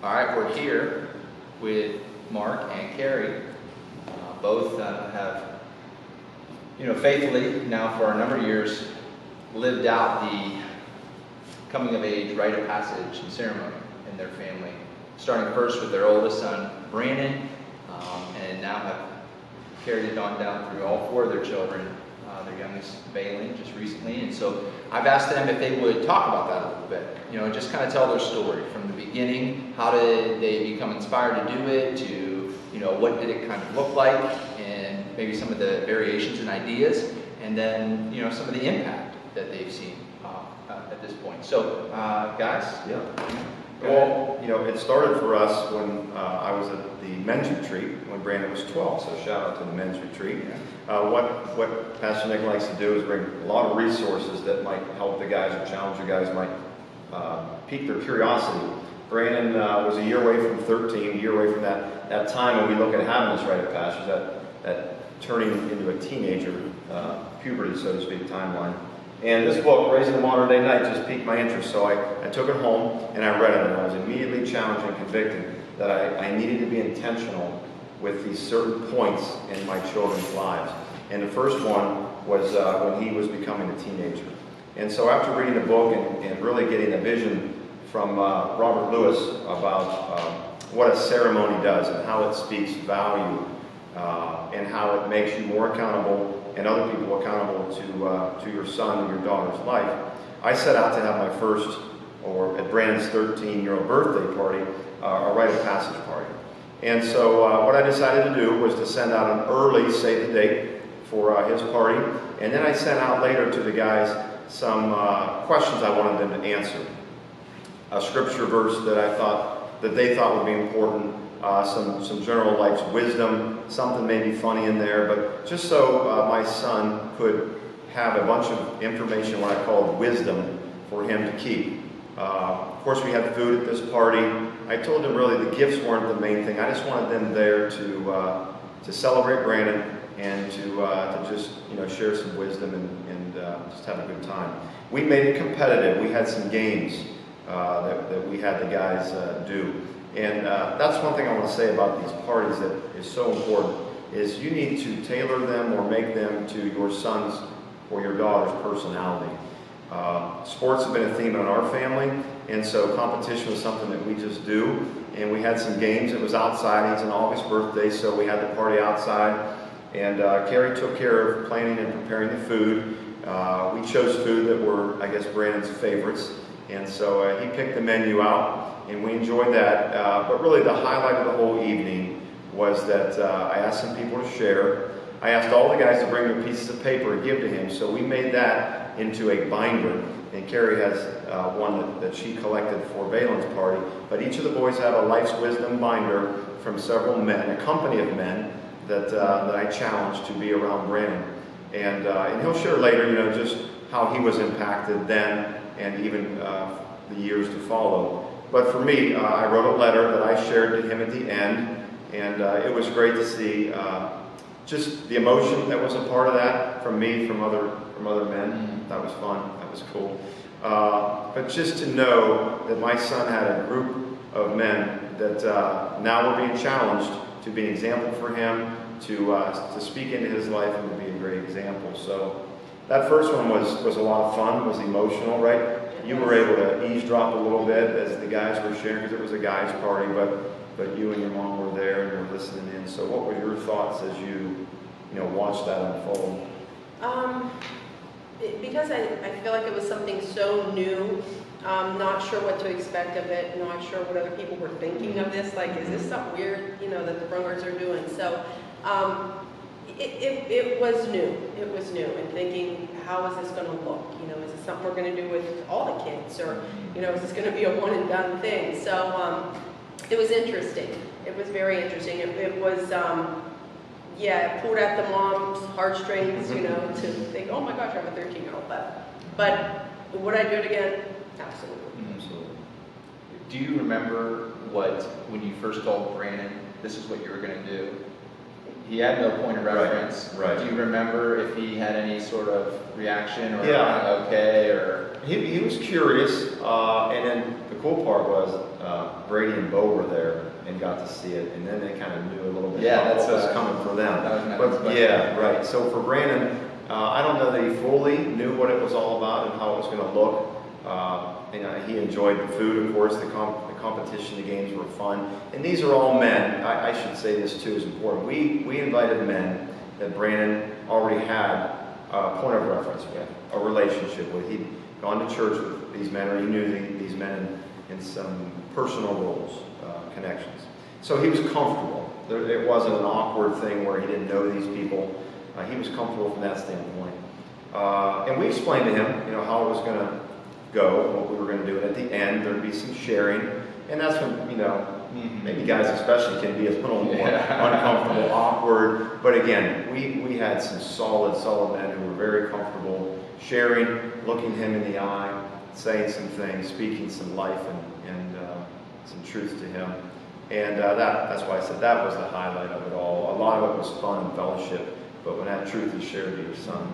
All right, we're here with Mark and Kari. Both have, faithfully now for a number of years lived out the coming of age rite of passage and ceremony in their family. Starting first with their oldest son, Brandon, and now have carried it on down through all four of their children. Their youngest, Bailey, just recently. And so I've asked them if they would talk about that a little bit. Just kind of tell their story from the beginning. How did they become inspired to do it? To, what did it kind of look like? And maybe some of the variations and ideas. And then, some of the impact that they've seen at this point. So, guys? Yeah. Well, it started for us when I was at the men's retreat when Brandon was 12. So shout out to the men's retreat. What Pastor Nick likes to do is bring a lot of resources that might help the guys or challenge the guys, might pique their curiosity. Brandon was a year away from 13, a year away from that time when we look at having this rite of passage, that turning into a teenager, puberty, so to speak, timeline. And this book, Raising a Modern Day Knight, just piqued my interest. So I took it home and I read it, and I was immediately challenged and convicted that I needed to be intentional with these certain points in my children's lives. And the first one was when he was becoming a teenager. And so after reading the book and really getting a vision from Robert Lewis about what a ceremony does and how it speaks value and how it makes you more accountable and other people accountable to your son and your daughter's life, I set out to have my first, or at Brandon's 13-year-old birthday party, a rite of passage party. And so what I decided to do was to send out an early save the date for his party, and then I sent out later to the guys some questions I wanted them to answer. A scripture verse that they thought would be important, some general life's wisdom, something maybe funny in there, but just so my son could have a bunch of information, what I called wisdom, for him to keep. Of course, we had food at this party. I told them really the gifts weren't the main thing. I just wanted them there to celebrate Brandon and to just share some wisdom and just have a good time. We made it competitive. We had some games that we had the guys do. And that's one thing I want to say about these parties that is so important, is you need to tailor them or make them to your son's or your daughter's personality. Sports have been a theme in our family, and so competition was something that we just do. And we had some games. It was outside. He's an August birthday, so we had the party outside. And Kari took care of planning and preparing the food. We chose food that were, I guess, Brandon's favorites. And so he picked the menu out, and we enjoyed that. But really the highlight of the whole evening was that I asked some people to share. I asked all the guys to bring their pieces of paper and give to him. So we made that into a binder. And Kari has one that she collected for Balin's party. But each of the boys have a life's wisdom binder from several men, a company of men that I challenged to be around Brandon. And he'll share later, just how he was impacted then and even the years to follow. But for me, I wrote a letter that I shared to him at the end, and it was great to see just the emotion that was a part of that from me, from other men. That was fun. That was cool. But just to know that my son had a group of men that now were being challenged to be an example for him, to speak into his life and to be a great example. So that first one was a lot of fun, was emotional, right? You were able to eavesdrop a little bit as the guys were sharing, because it was a guys' party, but you and your mom were there and were listening in. So what were your thoughts as you watched that unfold? Because I feel like it was something so new, not sure what to expect of it, not sure what other people were thinking of this, like, is this something weird, that the Brungards are doing? So it was new. It was new, and thinking, how is this going to look? Is it something we're going to do with all the kids, or is this going to be a one and done thing? So it was interesting. It was very interesting. It was it pulled at the mom's heartstrings, to think, oh my gosh, I have a 13-year-old. But would I do it again? Absolutely. Absolutely. Do you remember when you first told Brandon this is what you were going to do? He had no point of reference. Right. Do you remember if he had any sort of reaction or Yeah. okay or? He was curious, and then the cool part was Brady and Bo were there and got to see it, and then they kind of knew a little bit about what was coming for them. That was my next question. Yeah, right. So for Brandon, I don't know that he fully knew what it was all about and how it was going to look. He enjoyed the food, of course, the competition, the games were fun. And these are all men. I should say this too is important. We invited men that Brandon already had a point of reference with, a relationship with. He'd gone to church with these men, or he knew these men in some personal roles, connections. So he was comfortable. It wasn't an awkward thing where he didn't know these people. He was comfortable from that standpoint. And we explained to him, how it was going to go, what we were going to do. And at the end, there'd be some sharing. And that's when, maybe guys especially can be a little more uncomfortable, awkward. But again, we had some solid men who were very comfortable sharing, looking him in the eye, saying some things, speaking some life and some truth to him. And that's why I said that was the highlight of it all. A lot of it was fun and fellowship, but when that truth is shared to your son,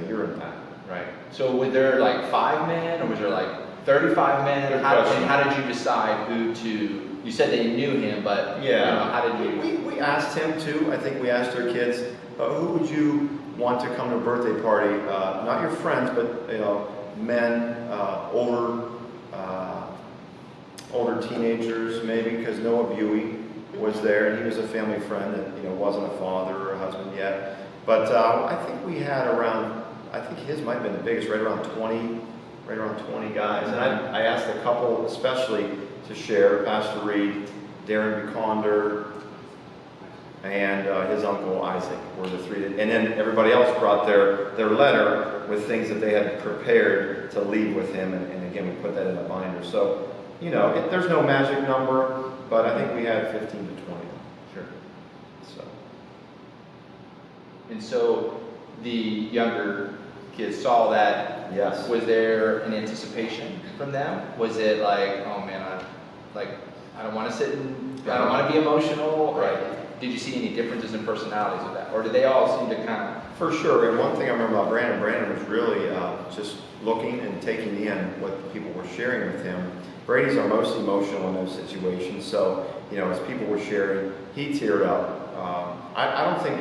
you're impacted. Right. So were there like 5 men, or was there like 35 men? How did you decide who to? You said they knew him, but how did you? We asked him too. I think we asked our kids, who would you want to come to a birthday party? Not your friends, but men, older teenagers maybe, because Noah Buey was there, and he was a family friend that wasn't a father or a husband yet. But I think we had I think his might have been the biggest, right around 20 guys. And I asked a couple especially to share, Pastor Reed, Darren Buconder, and his uncle Isaac were the 3. And then everybody else brought their letter with things that they had prepared to leave with him. And again, we put that in a binder. So, there's no magic number, but I think we had 15 to 20. Sure. So. And so the younger kids saw that. Yes. Was there an anticipation from them? Was it like, oh man, I don't want to sit and I don't want to be emotional? Right. Or did you see any differences in personalities with that? Or did they all seem to kind of? For sure. And one thing I remember about Brandon was really just looking and taking in what people were sharing with him. Brady's our most emotional in those situations. So, as people were sharing, he teared up. I don't think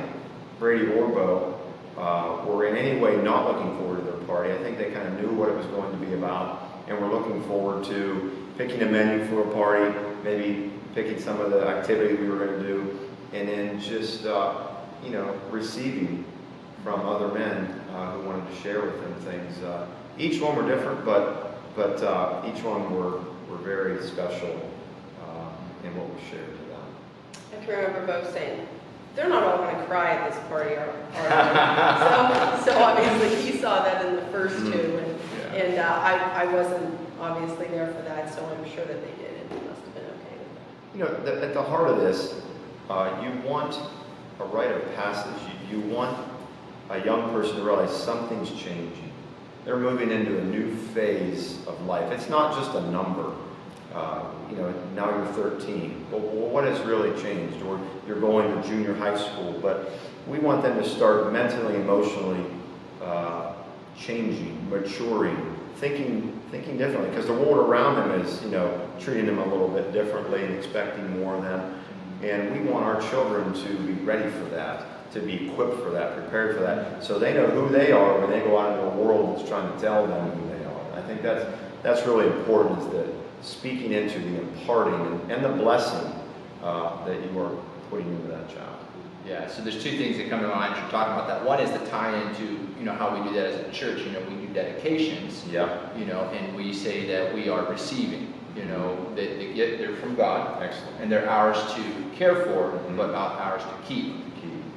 Brady or Bo were in any way not looking forward to their party. I think they kind of knew what it was going to be about, and were looking forward to picking a menu for a party, maybe picking some of the activity we were going to do, and then just receiving from other men who wanted to share with them things. Each one were different, but each one were very special in what was shared to them. I can remember both saying, they're not all going to cry at this party, are they? So obviously he saw that in the first 2, and I wasn't obviously there for that, so I'm sure that they did, and it must have been okay with that. At the heart of this, you want a rite of passage. You want a young person to realize something's changing. They're moving into a new phase of life. It's not just a number. Now you're 13. Well, what has really changed? Or you're going to junior high school. But we want them to start mentally, emotionally changing, maturing, thinking differently. Because the world around them is, treating them a little bit differently and expecting more of them. And we want our children to be ready for that, to be equipped for that, prepared for that, so they know who they are when they go out into a world that's trying to tell them who they are. I think that's really important, is that speaking into the imparting and the blessing that you are putting into that child. Yeah, so there's 2 things that come to mind as you're talking about that. One is the tie into, how we do that as a church. We do dedications. Yeah. And we say that we are receiving. They're from God. Excellent. And they're ours to care for, but not ours to keep.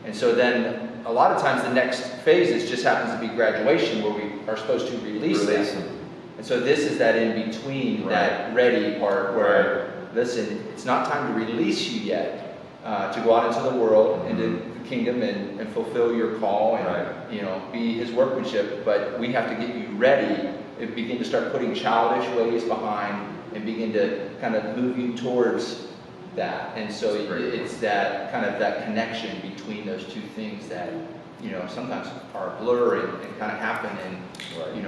And so then, a lot of times, the next phase just happens to be graduation, where we are supposed to release them. And so this is that in between, that ready part, where, listen, it's not time to release you yet, to go out into the world, into the kingdom, and fulfill your call, and be His workmanship. But we have to get you ready and begin to start putting childish ways behind, and begin to kind of move you towards that. And so it's that kind of that connection between those 2 things that sometimes are a blur and kind of happen, and Right.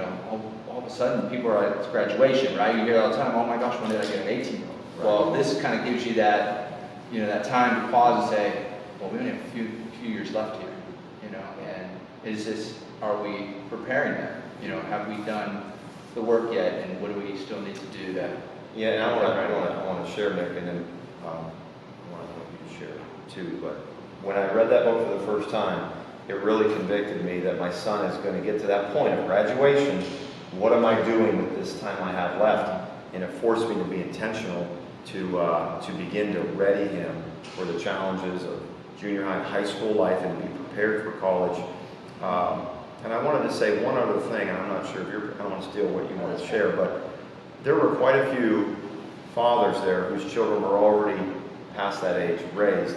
all of a sudden people are at graduation, right? You hear all the time, oh my gosh, when did I get an 18-year-old? Right. Well, this kind of gives you that, that time to pause and say, well, we only have a few years left here, and are we preparing them? Have we done the work yet, and what do we still need to do that? Yeah, and I want to share, Nick, and then I want you to share too. But when I read that book for the first time, it really convicted me that my son is going to get to that point of graduation. What am I doing with this time I have left? And it forced me to be intentional to begin to ready him for the challenges of junior high and high school life and be prepared for college. And I wanted to say one other thing, and I'm not sure if I don't want to steal what you want to share, but there were quite a few fathers there whose children were already past that age, raised.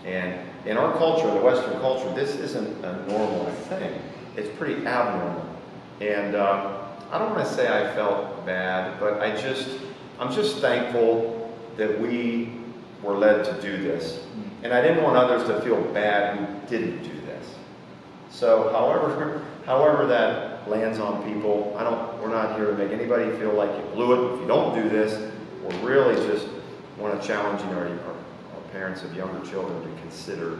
And in our culture, in the Western culture, this isn't a normal thing. It's pretty abnormal. And I don't want to say I felt bad, but I'm just thankful that we were led to do this. And I didn't want others to feel bad who didn't do this. So however that lands on people, we're not here to make anybody feel like you blew it if you don't do this. We're really just want to challenge our parents of younger children to consider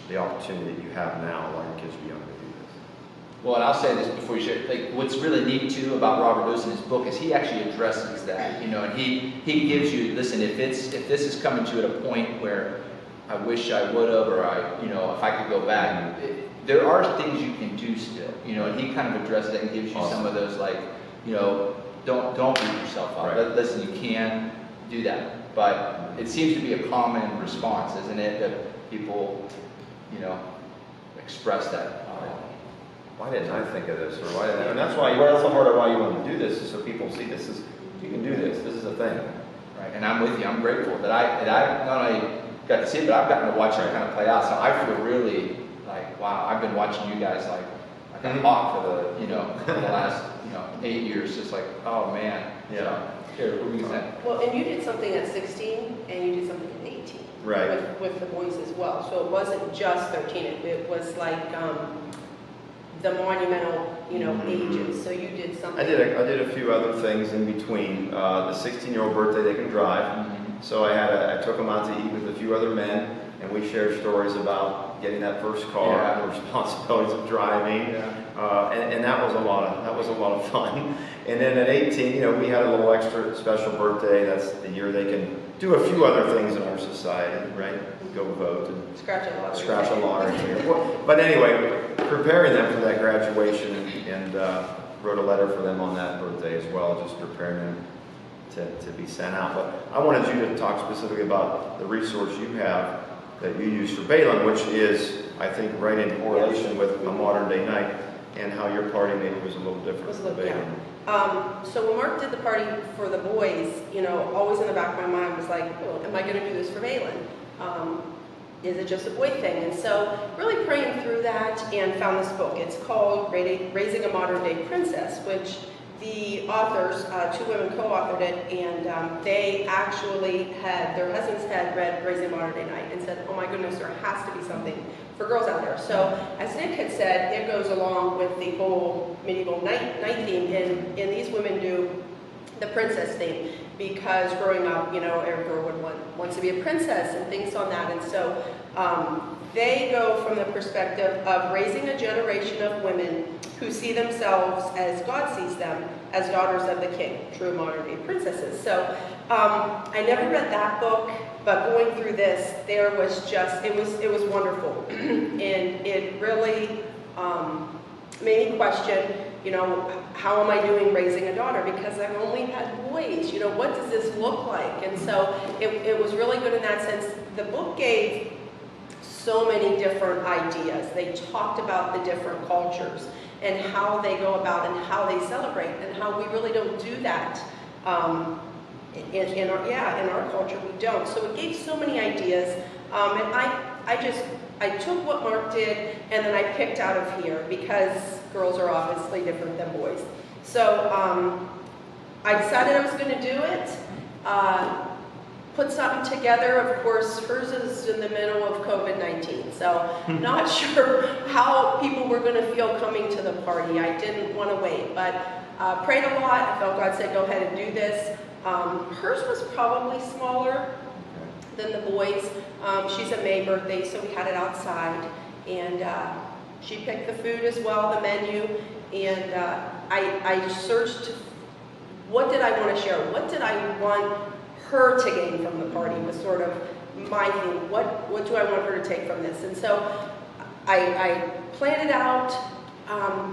the opportunity that you have now while your kids are young to do this. Well, and I'll say this before you share. Like, what's really neat too about Robert Lewis in his book is he actually addresses that. And he gives you, listen, if this is coming to you at a point where I wish I would have, or if I could go back, there are things you can do still. And he kind of addresses it and gives you some of those, like, don't beat yourself up. Right. Listen, you can do that, but it seems to be a common response, isn't it, that people, express that. Why didn't I think of this? Or why didn't I? And that's the part of why you want to do this, is so people see this is, you can do this. This is a thing. Right, and I'm with you. I'm grateful that I not only got to see it, but I've gotten to watch it kind of play out. So I feel really like, wow, I've been watching you guys like a hawk for the last 8 years. Just like, oh man. Yeah. So, here, what were you saying? Well, and you did something at 16, and you did something at 18. Right. With the boys as well. So it wasn't just 13. It was like the monumental, ages. So you did something. I did a few other things in between. The 16-year-old birthday, they can drive. So I took them out to eat with a few other men, and we shared stories about getting that first car, the responsibilities of driving, and that was a lot of fun. And then at 18, we had a little extra special birthday. That's the year they can do a few other things in our society, right? Go vote and scratch a lottery. But anyway, preparing them for that graduation and wrote a letter for them on that birthday as well, just preparing them to be sent out. But I wanted you to talk specifically about the resource you have that you use for Balaam, which is, I think, right in correlation with a modern day night, and how your party maybe was a little different from Balaam. So when Mark did the party for the boys, always in the back of my mind was like, oh, am I going to do this for Balaam? Is it just a boy thing? And so really praying through that and found this book. It's called Raising a Modern Day Princess, which the authors, 2 women co-authored it, and they actually their husbands had read Raising a Modern Day Night and said, oh my goodness, there has to be something for girls out there. So as Nick had said, it goes along with the whole medieval night theme, and these women do the princess theme, because growing up, every girl wants to be a princess and things on that. And so they go from the perspective of raising a generation of women who see themselves as God sees them, as daughters of the king, true modern day princesses. So I never read that book, but going through this, there was just, it was wonderful. And it really made me question, how am I doing raising a daughter? Because I've only had boys, what does this look like? And so it was really good in that sense. The book gave so many different ideas. They talked about the different cultures and how they go about and how they celebrate, and how we really don't do that. In our culture, we don't. So it gave so many ideas. And I took what Mark did, and then I picked out of here, because girls are obviously different than boys. So I decided I was going to do it. put something together. Of course, hers is in the middle of COVID-19, so not sure how people were going to feel coming to the party. I didn't want to wait, but prayed a lot. I felt God said, go ahead and do this. Hers was probably smaller than the boys. She's a May birthday, so we had it outside, and she picked the food as well, the menu, and I searched, what did I want to share? What did I want her to gain from the party was sort of my thing. What do I want her to take from this? And so I planned it out,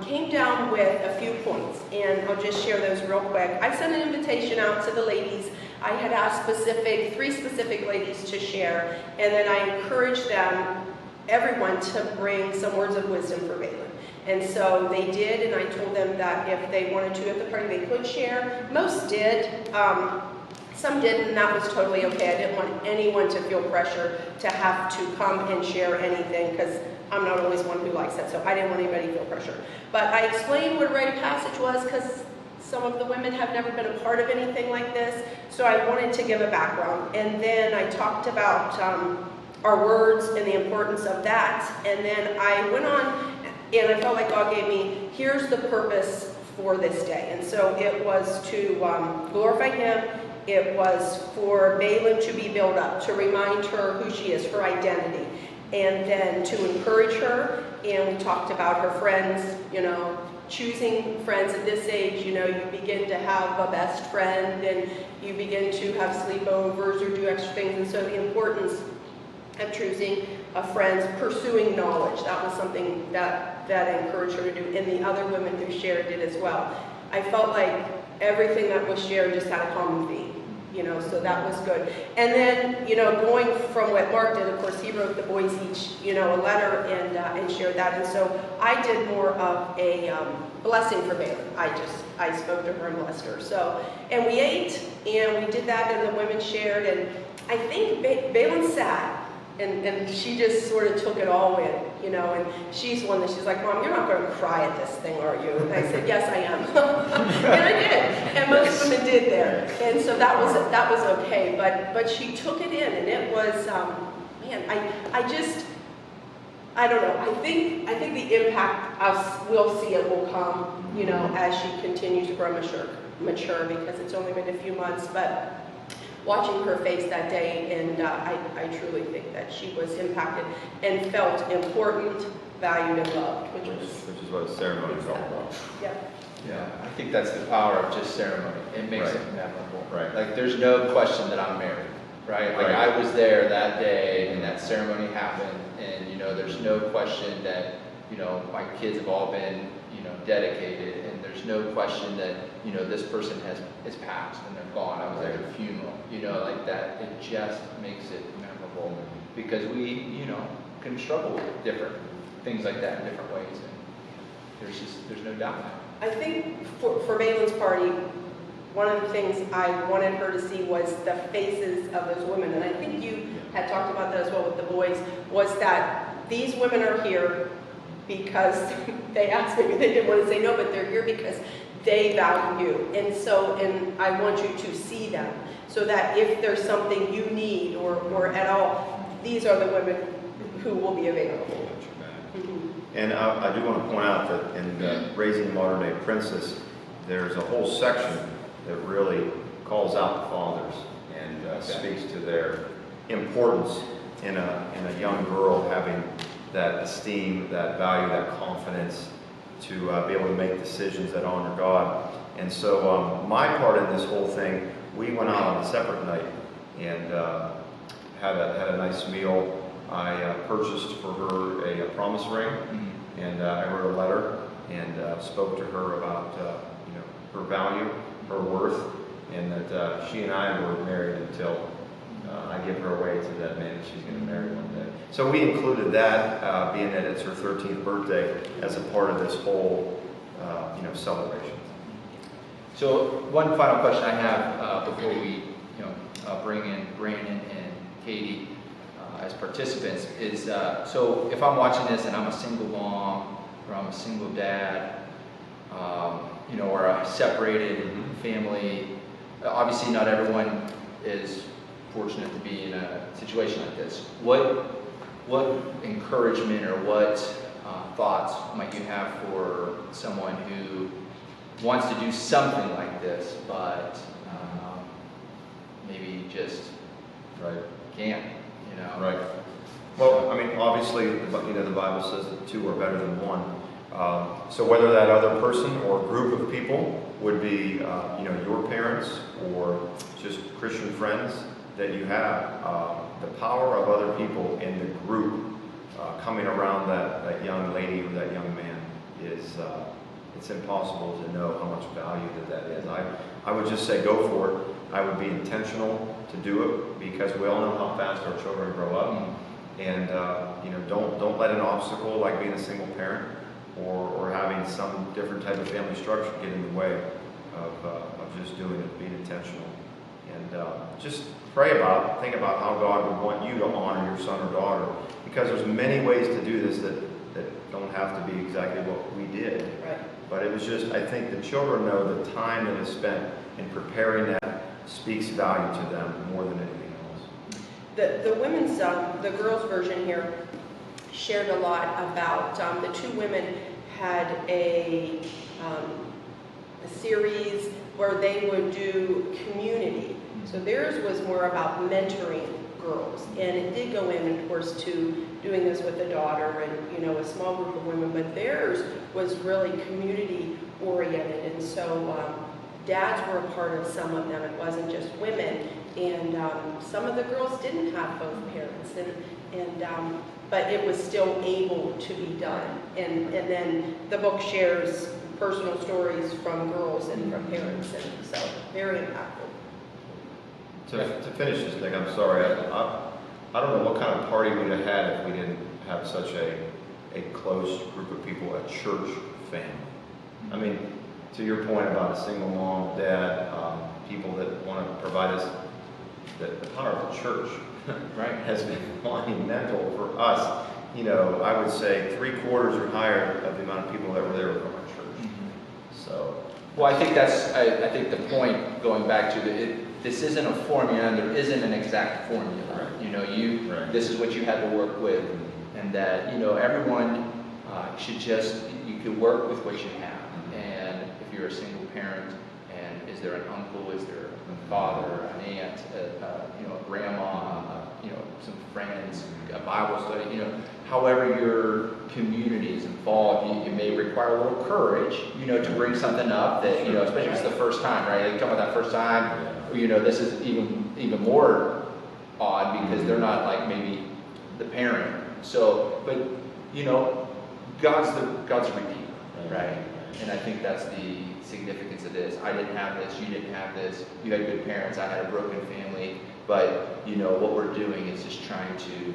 came down with a few points, and I'll just share those real quick. I sent an invitation out to the ladies. I had asked three specific ladies to share, and then I encouraged them, everyone, to bring some words of wisdom for Valen. And so they did, and I told them that if they wanted to at the party, they could share. Most did. Some didn't, and that was totally okay. I didn't want anyone to feel pressure to have to come and share anything, because I'm not always one who likes that, so I didn't want anybody to feel pressure. But I explained what a rite of passage was, because some of the women have never been a part of anything like this, so I wanted to give a background. And then I talked about our words and the importance of that, and then I went on, and I felt like God gave me, here's the purpose for this day. And so it was to glorify Him. It was for Valen to be built up, to remind her who she is, her identity, and then to encourage her. And we talked about her friends, choosing friends at this age. You begin to have a best friend, and you begin to have sleepovers or do extra things. And so the importance of choosing friends, pursuing knowledge, that was something that I encouraged her to do, and the other women who shared did as well. I felt like everything that was shared just had a common theme, so that was good. And then, going from what Mark did, of course, he wrote the boys each, a letter and shared that. And so I did more of a blessing for Valen. I spoke to her and blessed her. So, and we ate, and we did that, and the women shared, and I think Valen sat, and she just sort of took it all in, and she's one that she's like, Mom, you're not going to cry at this thing, are you? And I said, yes, I am. And I did, and most women did there. And so that was okay, but she took it in, and it was, man, I don't know. I think the impact we'll see it will come, as she continues to grow mature, because it's only been a few months, but watching her face that day, and I truly think that she was impacted and felt important, valued, and loved, which is what a ceremony is all about. Yeah. Yeah, I think that's the power of just ceremony. It makes it memorable. Right. Like, there's no question that I'm married, right? Like, I was there that day, and that ceremony happened, and, there's no question that, my kids have all been, dedicated, and there's no question that, this person is passed, and they're gone. I was at a funeral, like that. It just makes it memorable, because we, can struggle with different things like that in different ways, and there's no doubt now. I think for Valen's party, one of the things I wanted her to see was the faces of those women. And I think you had talked about that as well with the boys, was that these women are here because they asked me, they didn't want to say no, but they're here because they value you. And I want you to see them, so that if there's something you need or at all, these are the women who will be available. And I do want to point out that in Raising a Modern Day Princess, there's a whole section that really calls out the fathers and speaks to their importance in a young girl having that esteem, that value, that confidence to be able to make decisions that honor God. And so my part in this whole thing, we went out on a separate night and had a nice meal. I purchased for her a promise ring, and I wrote a letter and spoke to her about her value, her worth, and that she and I were married until I give her away to that man that she's going to marry one day. So we included that, being that it's her 13th birthday, as a part of this whole celebration. So one final question I have before we bring in Brandon and Katie as participants is, so if I'm watching this and I'm a single mom or I'm a single dad, or a separated family, obviously not everyone is fortunate to be in a situation like this. What encouragement or what thoughts might you have for someone who wants to do something like this, but maybe just can't, Right. Well, I mean, obviously, the Bible says that two are better than one. So whether that other person or group of people would be, your parents or just Christian friends that you have, the power of other people in the group coming around that young lady or that young man is, it's impossible to know how much value that is. I would just say go for it. I would be intentional to do it because we all know how fast our children grow up. And, don't let an obstacle like being a single parent or having some different type of family structure get in the way of just doing it, being intentional. And just think about how God would want you to honor your son or daughter, because there's many ways to do this that don't have to be exactly what we did. Right. But it was just, I think the children know the time that is spent in preparing that speaks value to them more than anything else. The women's, the girls' version here shared a lot about, the two women had a series where they would do community. So theirs was more about mentoring girls, and it did go in, of course, to doing this with a daughter and a small group of women, but theirs was really community oriented, and so dads were a part of some of them. It wasn't just women, and some of the girls didn't have both parents, and but it was still able to be done. And then the book shares personal stories from girls and from parents, and so very impactful. To finish this, Nick, I'm sorry. I don't know what kind of party we'd have had if we didn't have such a close group of people, a church family. I mean, to your point about a single mom, dad, people that want to provide us, the power of the church has been monumental for us. I would say 3/4 or higher of the amount of people that were there from our church. So, well, I think I think the point, going back to this isn't a formula, and there isn't an exact formula. This is what you had to work with, and that everyone should you could work with what you have. And if you're a single parent, and is there an uncle, is there a father, an aunt, a grandma, some friends, a Bible study, however your community is involved, you may require a little courage, to bring something up that, especially if it's the first time, right? You come with that first time, this is even more odd because they're not like maybe the parent. So, but God's a repeater, right? And I think that's the significance of this. I didn't have this, you didn't have this. You had good parents, I had a broken family. But what we're doing is just trying to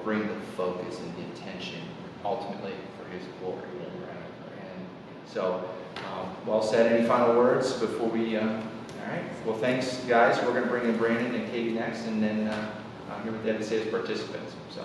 bring the focus and the attention ultimately for His glory, right? And so, well said. Any final words before we? All right. Well, thanks, guys. We're going to bring in Brandon and Katie next, and then hear what they have to say as participants. So.